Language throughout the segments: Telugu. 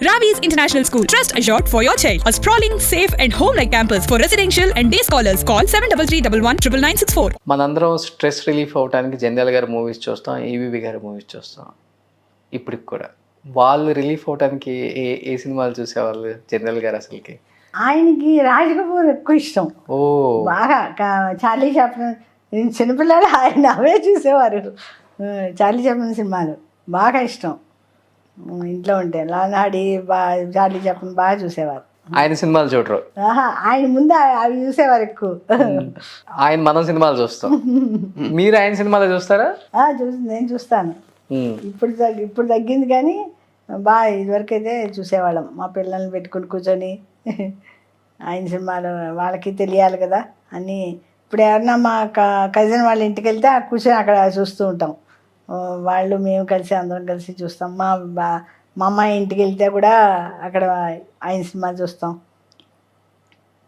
Ravi's International School. Trust assured for your child. A sprawling, safe and home-like campus for residential and day scholars. Call 7331 మనందరం స్ట్రెస్ రిలీఫ్ అవడానికి జంధ్యాల గారి మూవీస్ చూస్తాం, ఈవీవి గారి మూవీస్ చూస్తాం. ఇప్పటికి కూడా వాళ్ళు రిలీఫ్ అవడానికి ఏ సినిమాలు చూసేవాళ్ళు జంధ్యాల గారు అసలుకి? ఆయనకి రాజ్ కపూర్ ఎక్కువ ఇష్టం. ఓ బాగా చార్లీ చాప్లిన్ చిన్నపిల్లలు ఆయన అవే చూసేవారు. చార్లీ చాప్లిన్ సినిమాలు బాగా ఇష్టం. ఇంట్లో ఉంటే లానాడి చార్లీ చాప్లిన్ బాగా చూసేవారు. ఆయన సినిమాలు చూడరు? ఆయన ముందు అవి చూసేవారు ఎక్కువ. ఆయన మనం సినిమాలు చూస్తాం. మీరు ఆయన సినిమాలు చూస్తారా? నేను చూస్తాను. ఇప్పుడు తగ్గింది కానీ బాగా ఇదివరకు అయితే చూసేవాళ్ళం. మా పిల్లల్ని పెట్టుకుని కూర్చొని ఆయన సినిమాలు వాళ్ళకి తెలియాలి కదా అన్నీ. ఇప్పుడు ఎవరన్నా మా కజిన్ వాళ్ళ ఇంటికి వెళ్తే కూర్చొని అక్కడ చూస్తూ ఉంటాం. వాళ్ళు మేము కలిసి అందరం కలిసి చూస్తాం. మా అమ్మాయి ఇంటికి వెళ్తే కూడా అక్కడ ఆయన సినిమా చూస్తాం.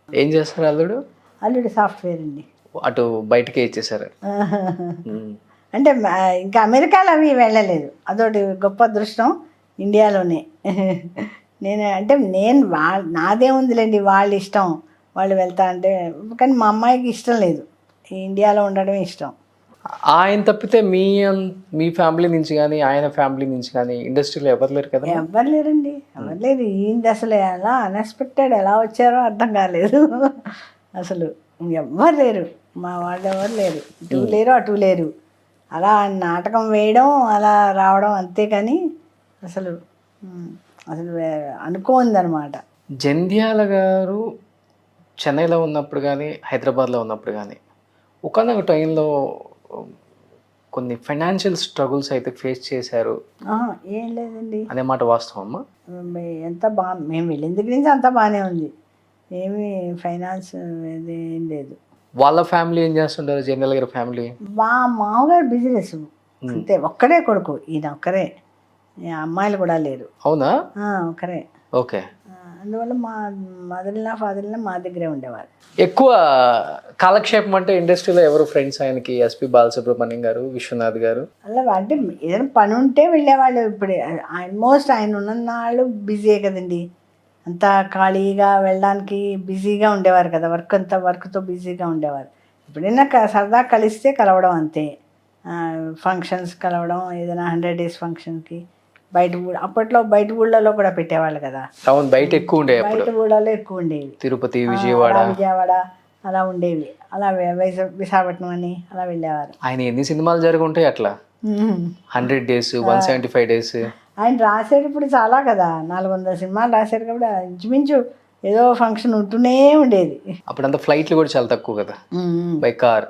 ఏం చేస్తారు అల్లుడు? అల్లుడు సాఫ్ట్వేర్ అండి. అటు బయటకే ఇచ్చేసారు. అంటే ఇంకా అమెరికాలో అవి వెళ్ళలేదు, అదొకటి గొప్ప అదృష్టం. ఇండియాలోనే నేను నాదేముందిలేండి, వాళ్ళ ఇష్టం, వాళ్ళు వెళ్తా అంటే. కానీ మా అమ్మాయికి ఇష్టం లేదు, ఇండియాలో ఉండడమే ఇష్టం. ఆయన తప్పితే మీ ఫ్యామిలీ నుంచి కానీ ఆయన ఫ్యామిలీ నుంచి కానీ ఇండస్ట్రీలో ఎవరు లేరు కదా? ఎవరు లేరండి, ఎవరు లేరు. ఈయనది అసలు ఎలా అన్ఎక్స్పెక్టెడ్ ఎలా వచ్చారో అర్థం కాలేదు అసలు. ఎవ్వరు లేరు, మా వాళ్ళు ఎవరు లేరు. ఇటు లేరు అటు లేరు. అలా నాటకం వేయడం అలా రావడం అంతే. కానీ అసలు అనుకోందనమాట. జంధ్యాల గారు చెన్నైలో ఉన్నప్పుడు కానీ హైదరాబాద్లో ఉన్నప్పుడు కానీ ఒకనొక టైంలో కొన్ని ఫైనాన్షియల్ స్ట్రగుల్స్ అయితే ఫేస్ చేశారు. ఏం లేదండి అనే మాట వాస్తవమ్మా? ఎంత మేము వెళ్ళిన దగ్గర నుంచి అంతా బాగానే ఉంది, ఏమీ ఫైనాన్స్ ఏం లేదు. వాళ్ళ ఫ్యామిలీ ఏం చేస్తుంటారు జంధ్యాల గారి ఫ్యామిలీ? మా మామగారు బిజినెస్ అంతే, ఒక్కడే కొడుకు, ఈయన ఒక్కరే, అమ్మాయిలు కూడా లేరు. అవునా? ఒక్కరే. ఓకే. అందువల్ల మా మదర్లా ఫాదర్లా మా దగ్గరే ఉండేవారు. ఎక్కువ కాలక్షేపం అంటే ఇండస్ట్రీలో ఎవరు ఫ్రెండ్స్ ఆయనకి? ఎస్పి బాలసుబ్రహ్మణ్యం గారు, విశ్వనాథ్ గారు. అలా అంటే ఏదైనా పని ఉంటే వెళ్ళేవాళ్ళు. ఇప్పుడు ఆల్మోస్ట్ ఆయన ఉన్ననాళ్ళు బిజీయే కదండి, అంతా ఖాళీగా వెళ్ళడానికి బిజీగా ఉండేవారు కదా, వర్క్తో బిజీగా ఉండేవారు. ఎప్పుడైనా సరదా కలిస్తే కలవడం అంతే. ఫంక్షన్స్ కలవడం, ఏదైనా 100 days ఫంక్షన్కి అప్పట్లో బయట ఊళ్ళలో కూడా పెట్టేవాళ్ళు కదా. అవును, బయట ఎక్కువ ఉండేవి. బయట ఊళ్ళలో ఎక్కువ ఉండేవి, తిరుపతి, విజయవాడ అలా ఉండేవి. అలా విశాఖపట్నం అని అలా వెళ్ళేవారు. ఆయన ఎన్ని సినిమాలు జరిగి ఉంటాయి అట్లా? 100 days, 175 days. ఆయన రాసేటప్పుడు చాలా కదా, 400 సినిమాలు రాశారు కాబట్టి ఇంచుమించు ఏదో ఫంక్షన్ ఉంటూనే ఉండేది. అప్పుడంతా ఫ్లైట్లు కూడా చాలా తక్కువ కదా, బై కారు,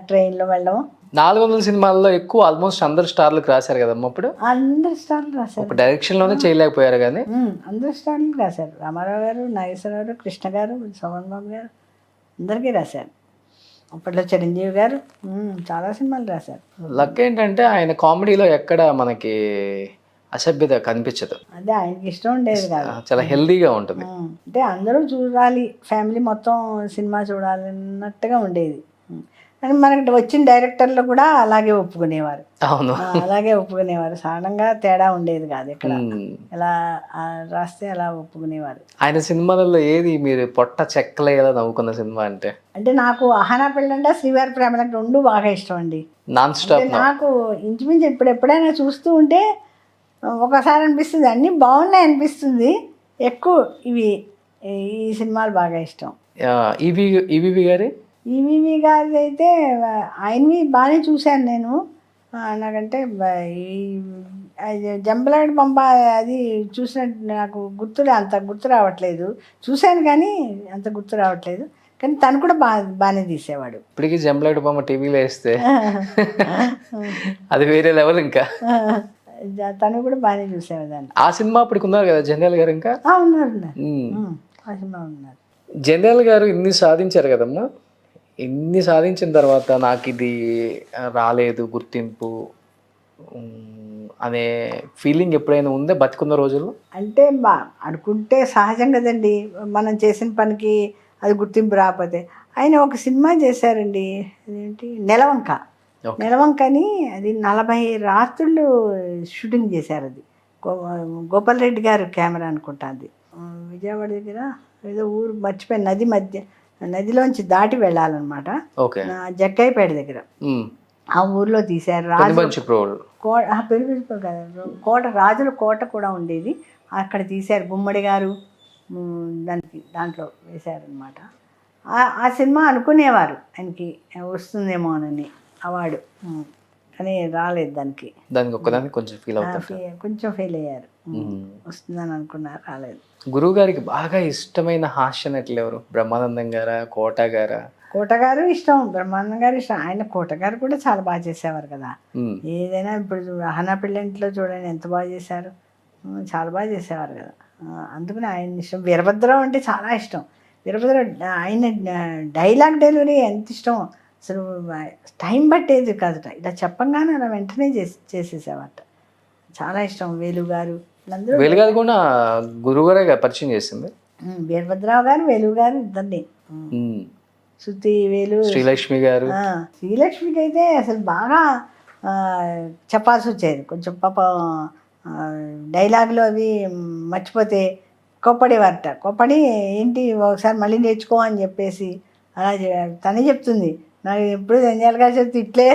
ట్రైన్లో వెళ్ళడం. 400 సినిమాల్లో ఎక్కువ ఆల్మోస్ట్ అందరు స్టార్లకు రాశారు కదమ్మా అప్పుడు. అందరు స్టార్లు రాశారు, ఒక డైరెక్షన్ లోనే చేయలేకపోయారు కానీ అందరు స్టార్లకు రాశారు. రామారావు గారు, నాగేశ్వరరావు గారు, కృష్ణ గారు, సోమన్ బాబు గారు, అందరికీ రాశారు. అప్పట్లో చిరంజీవి గారు చాలా సినిమాలు రాశారు. లక్ ఏంటంటే ఆయన కామెడీలో ఎక్కడ మనకి అసభ్యత కనిపించదు. అదే ఆయనకి ఇష్టం ఉండేది కాదు, చాలా హెల్దీగా ఉంటుంది. అంటే అందరూ చూడాలి, ఫ్యామిలీ మొత్తం సినిమా చూడాలి అన్నట్టుగా ఉండేది. అని మనకి వచ్చిన డైరెక్టర్లు కూడా అలాగే ఒప్పుకునేవారు. అవును, అలాగే ఒప్పుకునేవారు. సాధారణంగా తేడా ఉండేది కాదు ఇక్కడ, ఎలా రాస్తే అలా ఒప్పుకునేవారు. ఆయన సినిమాలలో ఏది మీరు పొట్ట చెక్కలేలా నవ్వుకున్న సినిమా అంటే? నాకు అహానా పెళ్ళంటే, శ్రీవారి ప్రేమలకు 2 బాగా ఇష్టం అండి. Non stop. నాకు ఇంచుమించు ఎప్పుడైనా చూస్తూ ఉంటే ఒకసారి అనిపిస్తుంది అన్నీ బాగున్నాయి అనిపిస్తుంది. ఎక్కువ ఈ సినిమాలు బాగా ఇష్టం. ఈవీవి గారి గారిది అయితే ఆయనవి బాగానే చూశాను నేను. నాకంటే జంబలాడి పంప అది చూసినట్టు నాకు అంత గుర్తు రావట్లేదు. చూశాను కానీ అంత గుర్తు రావట్లేదు. కానీ తను కూడా బాగానే తీసేవాడు. ఇప్పటికీ జంబలాడి బొమ్మ టీవీలో వేస్తే అది వేరే లెవెల్. ఇంకా తను కూడా బాగానే చూసేవాదాన్ని. ఆ సినిమా అప్పటికి ఉన్నారు కదా జంధ్యాల గారు? ఇంకా ఉన్నారు, ఆ సినిమా ఉన్నారు. జంధ్యాల గారు ఇన్ని సాధించారు కదమ్మా, ఇన్ని సాధించిన తర్వాత నాకు ఇది రాలేదు గుర్తింపు అనే ఫీలింగ్ ఎప్పుడైనా ఉందా బతికున్న రోజుల్లో? అంటే అనుకుంటే సహజం కదండి, మనం చేసిన పనికి అది గుర్తింపు రాకపోతే. ఆయన ఒక సినిమా చేశారండి, అదేంటి నెలవంక. నెలవంకని అది 40 రాత్రులు షూటింగ్ చేశారు. అది గోపాల్ రెడ్డి గారు కెమెరా అనుకుంటుంది. విజయవాడ దగ్గర ఏదో ఊరు మర్చిపోయిన నది మధ్య, నదిలోంచి దాటి వెళ్ళాలన్నమాట. ఓకే. జక్కయ్యపేట దగ్గర ఆ ఊర్లో తీశారు. పెరుగు కదా కోట, రాజుల కోట కూడా ఉండేది అక్కడ తీశారు. గుమ్మడి గారు దాంట్లో వేశారనమాట. ఆ సినిమా అనుకునేవారు ఆయనకి వస్తుందేమో అని అవార్డు, కానీ రాలేదు దానికి. కొంచెం ఫెయిల్ అయ్యారు. వస్తుందని అనుకున్నారు, రాలేదు. గురువు గారికి బాగా ఇష్టమైన హాస్య నటులు ఎవరు? బ్రహ్మానందం గారా, కోట గారా? కోట గారు ఇష్టం, బ్రహ్మానందం గారు ఇష్టం. ఆయన కోట గారు కూడా చాలా బాగా చేసేవారు కదా. ఏదైనా ఇప్పుడు అహనా పిల్లంటిలో చూడండి ఎంత బాగా చేశారు, చాలా బాగా చేసేవారు కదా. అందుకని ఆయన ఇష్టం. వీరభద్రం అంటే చాలా ఇష్టం. వీరభద్రం ఆయన డైలాగ్ డెలివరీ ఎంత ఇష్టం అసలు. టైం పట్టేది కాదట, ఇలా చెప్పంగానే అలా వెంటనే చేసేసేవాట. చాలా ఇష్టం. వేలుగారు వేలుగారు కూడా గురువుగారే పరిచయం చేసింది. వీరభద్రరావు గారు, వేలు గారు ఇద్దరిని. శృతి, వేలు, శ్రీలక్ష్మి గారు. శ్రీలక్ష్మికి అయితే అసలు బాగా చెప్పాల్సి వచ్చేది. కొంచెం పాప డైలాగులు అవి మర్చిపోతే కోప్పడేవారట. కోప్పడి ఏంటి ఒకసారి మళ్ళీ నేర్చుకో అని చెప్పేసి అలా తనే చెప్తుంది. నాకు ఎప్పుడు జంజాల గారు చెప్తే ఇట్లే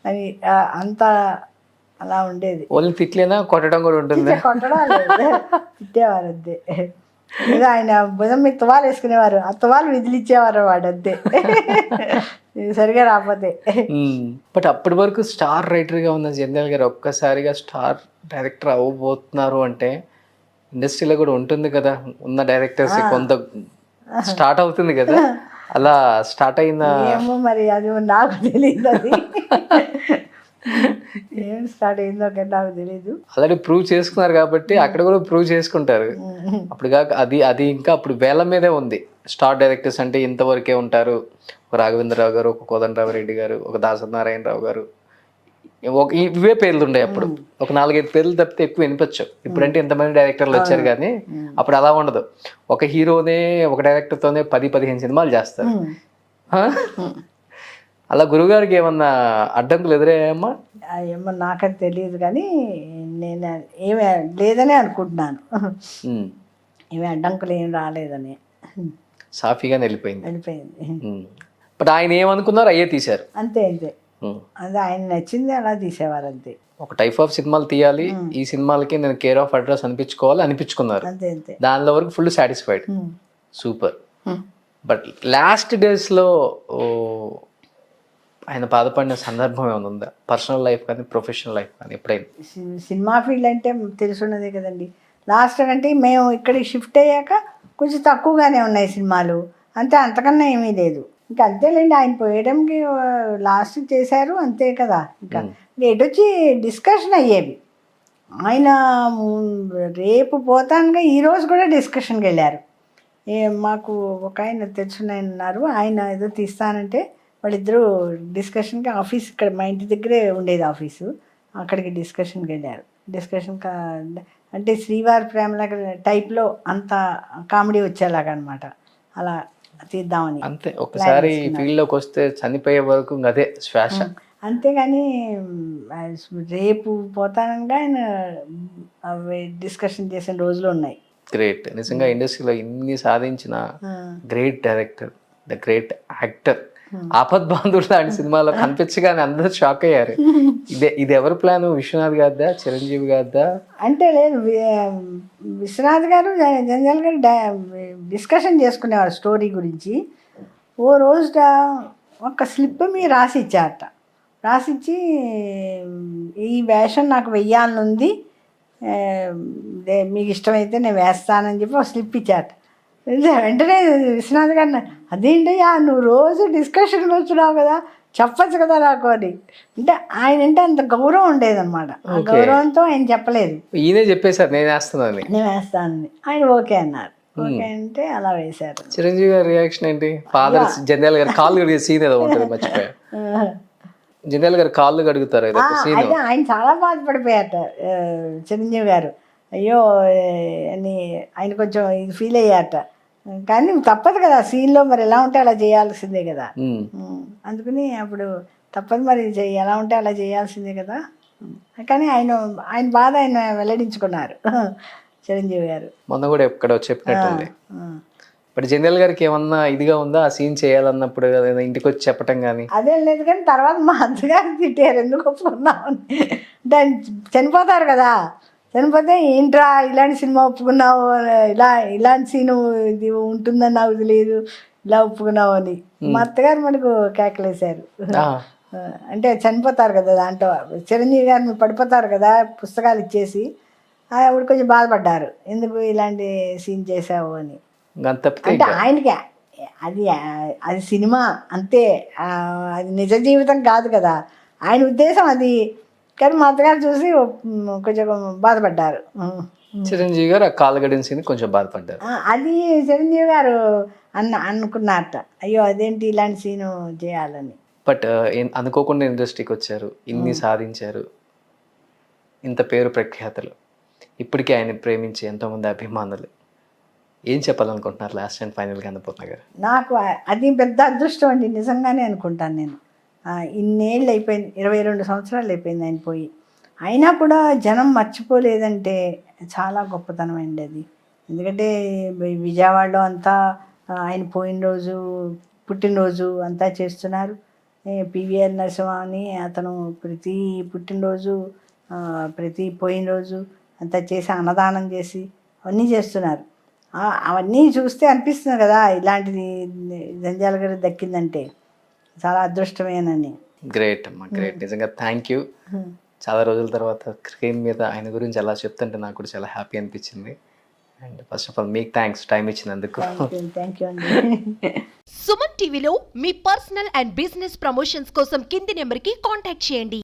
అని అంత అలా ఉండేది. తిట్లేనా కొట్టడం కూడా ఉంటుంది? కొట్టడం తిట్టేవారు అంతే. ఏదో ఆయన భుజం మీద తువాలు వేసుకునేవారు, ఆ తువాలు విదిలిచ్చేవారు వాడు అంతే సరిగా రాకపోతే. బట్ అప్పటి వరకు స్టార్ రైటర్గా ఉన్న జంధ్యాల గారు ఒక్కసారిగా స్టార్ డైరెక్టర్ అవ్వబోతున్నారు అంటే ఇండస్ట్రీలో కూడా ఉంటుంది కదా, ఉన్న డైరెక్టర్స్ కొంత స్టార్ట్ అవుతుంది కదా, అలా స్టార్ట్ అయిందా? ఏమో మరి అది నాకు తెలియదు, అది ఏం స్టార్ట్ అయిందో నాకు తెలీదు. ఆల్రెడీ ప్రూవ్ చేసుకున్నారు కాబట్టి అక్కడ కూడా ప్రూవ్ చేసుకుంటారు. అప్పుడు కాక అది ఇంకా అప్పుడు వేల మీదే ఉంది. స్టార్ డైరెక్టర్స్ అంటే ఇంతవరకే ఉంటారు. ఒక రాఘవేంద్రరావు గారు, ఒక కోదండరావు రెడ్డి గారు, ఒక దాసనారాయణరావు గారు, ఇవే పేర్లు ఉండే. అప్పుడు ఒక 4-5 పేర్లు తప్పితే ఎక్కువ వినిపించవు. ఇప్పుడంటే ఇంతమంది డైరెక్టర్లు వచ్చారు కానీ అప్పుడు అలా ఉండదు. ఒక హీరోనే ఒక డైరెక్టర్తోనే 10-15 సినిమాలు చేస్తారు. అలా గురువుగారికి ఏమన్నా అడ్డంకులు ఎదురయ్యాయమ్మా? ఏమో నాకది తెలియదు కానీ నేను ఏమి లేదని అనుకుంటున్నాను. ఏమి అడ్డంకులు ఏం రాలేదని, సాఫీగానే వెళ్ళిపోయింది. వెళ్ళిపోయింది. బట్ ఆయన ఏమనుకున్నారు అయ్యే తీశారు. అంతే అంతే, అది ఆయన నచ్చింది అలా తీసేవారు అంతే. ఒక టైప్ ఆఫ్ సినిమాలు తీయాలి, ఈ సినిమాలకి నేను కేర్ ఆఫ్ అడ్రస్ అనిపించుకున్నారు. అంతే అంతే, దానిలో వరకు full satisfied. Super. But last డేస్లో ఆయన బాధపడిన సందర్భం ఏమైనా ఉందా? పర్సనల్ లైఫ్ కానీ ప్రొఫెషనల్ లైఫ్ కానీ ఎప్పుడైనా? సినిమా ఫీల్డ్ అంటే తెలుసున్నదే కదండి. లాస్ట్ అంటే మేము ఇక్కడికి షిఫ్ట్ అయ్యాక కొంచెం తక్కువగానే ఉన్నాయి సినిమాలు అంతే, అంతకన్నా ఏమీ లేదు. ఇంకా అంతేలేండి, ఆయన పోయడంకి లాస్ట్ చేశారు అంతే కదా. ఇంకా ఎటు వచ్చి డిస్కషన్ అయ్యేవి. ఆయన రేపు పోతానుగా ఈరోజు కూడా డిస్కషన్కి వెళ్ళారు. మాకు ఒక ఆయన తెలుసున్న ఆయన ఉన్నారు, ఆయన ఏదో తీస్తానంటే వాళ్ళిద్దరూ డిస్కషన్కి ఆఫీస్ ఇక్కడ మా ఇంటి దగ్గరే ఉండేది ఆఫీసు, అక్కడికి డిస్కషన్కి వెళ్ళారు. డిస్కషన్ అంటే శ్రీవారి ప్రేమలాగా టైప్లో అంత కామెడీ వచ్చేలాగా అనమాట, అలా తీద్దామని. అంతే, ఒకసారి ఫీల్డ్లోకి వస్తే చనిపోయే వరకు అదే శ్వాస. అంతేగాని రేపు పోతానగా ఆయన డిస్కషన్ చేసిన రోజులు ఉన్నాయి. గ్రేట్. నిజంగా ఇండస్ట్రీలో ఇన్ని సాధించిన great director, the great actor. Aapadbandhudu లాంటి సినిమాలో కనిపించగానే అందరూ షాక్ అయ్యారు. ఇది ఎవరి ప్లాన్? విశ్వనాథ్ గారిదా, చిరంజీవి గారిదా? అంటే లేదు, విశ్వనాథ్ గారు జంజాల గారు డిస్కషన్ చేసుకునేవారు స్టోరీ గురించి. ఓ రోజు ఒక స్లిప్ మీద రాసిచ్చారట. రాసిచ్చి ఈ వేషం నాకు వెయ్యాలనుంది, మీకు ఇష్టమైతే నేను వేస్తానని చెప్పి ఒక స్లిప్ ఇచ్చారట. వెంటనే విశ్వనాథ్ గారిని, అదేంటయ్యా నువ్వు రోజు డిస్కషన్కి వచ్చినావు కదా, చెప్పచ్చు కదా నాకు అని. అంటే ఆయన అంటే అంత గౌరవం ఉండేదన్నమాట. ఆ గౌరవంతో ఆయన చెప్పలేదు, ఈయనే చెప్పేశారు నేను వేస్తానని. ఆయన ఓకే అన్నారు. ఓకే అంటే అలా వేశారు. చిరంజీవి గారి రియాక్షన్ ఏంటి? ఫాదర్ జంధ్యాల గారి కాళ్ళు కడిగే సీన్ ఏదో ఉంటుంది, మర్చిపోయా. జంధ్యాల గారి కాళ్ళు కడుగుతారు అయితే ఆయన చాలా బాధపడిపోయారట చిరంజీవి గారు. అయ్యో అని ఆయన కొంచెం ఇది ఫీల్ అయ్యారట. కానీ తప్పదు కదా, సీన్లో మరి ఎలా ఉంటే అలా చేయాల్సిందే కదా. అందుకని అప్పుడు తప్పదు మరి, ఎలా ఉంటే అలా చేయాల్సిందే కదా కానీ ఆయన బాధ ఆయన వెల్లడించుకున్నారు చిరంజీవి గారు. మొన్న కూడా ఎక్కడో చెప్పినట్టుంది. ఆ. బట్ జనరల్ గారికి ఏమన్నా ఇదిగా ఉందా ఆ సీన్ చేయాలన్నప్పుడు ఏదైనా ఇంటికి వచ్చి చెప్పటం కానీ? అదేం లేదు, కానీ తర్వాత మా అత్తగారు తిట్టారు ఎందుకు ఒప్పుకున్నామని. అంటే ఆయన చనిపోతారు కదా, చనిపోతే ఏంట్రా ఇలాంటి సినిమా ఒప్పుకున్నావు, ఇలాంటి సీను ఇది ఉంటుందని నాకు తెలియదు, ఇలా ఒప్పుకున్నావు అని మా అత్తగారు మనకు కేకలేశారు. అంటే చనిపోతారు కదా దాంట్లో, చిరంజీవి గారిని పడిపోతారు కదా పుస్తకాలు ఇచ్చేసి, ఆవిడ కొంచెం బాధపడ్డారు ఎందుకు ఇలాంటి సీన్ చేసావు అని. అంటే ఆయనకి అది సినిమా అంతే, అది నిజ జీవితం కాదు కదా ఆయన ఉద్దేశం అది. కానీ మా అత్తగారు చూసి కొంచెం బాధపడ్డారు. చిరంజీవి గారు ఆ కాలగడిన సీన్ కొంచెం బాధపడ్డారు. అది చిరంజీవి గారు అనుకున్నారట, అయ్యో అదేంటి ఇలాంటి సీను చేయాలని. బట్ అనుకోకుండా ఇండస్ట్రీకి వచ్చారు, ఇన్ని సాధించారు, ఇంత పేరు ప్రఖ్యాతలు, ఇప్పటికీ ఆయన ప్రేమించే ఎంతోమంది అభిమానులు, ఏం చెప్పాలనుకుంటున్నారు లాస్ట్ అండ్ ఫైనల్గా అన్నపూర్ణ గారు? నాకు అది పెద్ద అదృష్టం అండి, నిజంగానే అనుకుంటాను నేను. ఇన్నేళ్ళు అయిపోయింది, 22 సంవత్సరాలు అయిపోయింది ఆయన పోయి, అయినా కూడా జనం మర్చిపోలేదంటే చాలా గొప్పతనం అండి అది. ఎందుకంటే విజయవాడలో అంతా ఆయన పోయిన రోజు పుట్టినరోజు అంతా చేస్తున్నారు. పివిఆర్ నరసింహ అని అతను ప్రతి పుట్టినరోజు ప్రతి పోయిన రోజు అంతా చేసి అన్నదానం చేసి అవన్నీ చేస్తున్నారు. అవన్నీ చూస్తే అనిపిస్తుంది కదా ఇలాంటిది జంజాల గారు దక్కిందంటే చాలా అదృష్టమేనని. గ్రేట్ అమ్మా, గ్రేట్. నిజంగా థ్యాంక్ యూ. చాలా రోజుల తర్వాత స్క్రీన్ మీద ఆయన గురించి అలా చెప్తుంటే నాకు కూడా చాలా హ్యాపీ అనిపించింది. అండ్ ఫస్ట్ ఆఫ్ ఆల్ మీకు థ్యాంక్స్ టైం ఇచ్చినందుకు. థ్యాంక్ యూ అండి. సుమన్ టీవీలో మీ పర్సనల్ అండ్ బిజినెస్ ప్రమోషన్స్ కోసం కింది నెంబర్కి కాంటాక్ట్ చేయండి.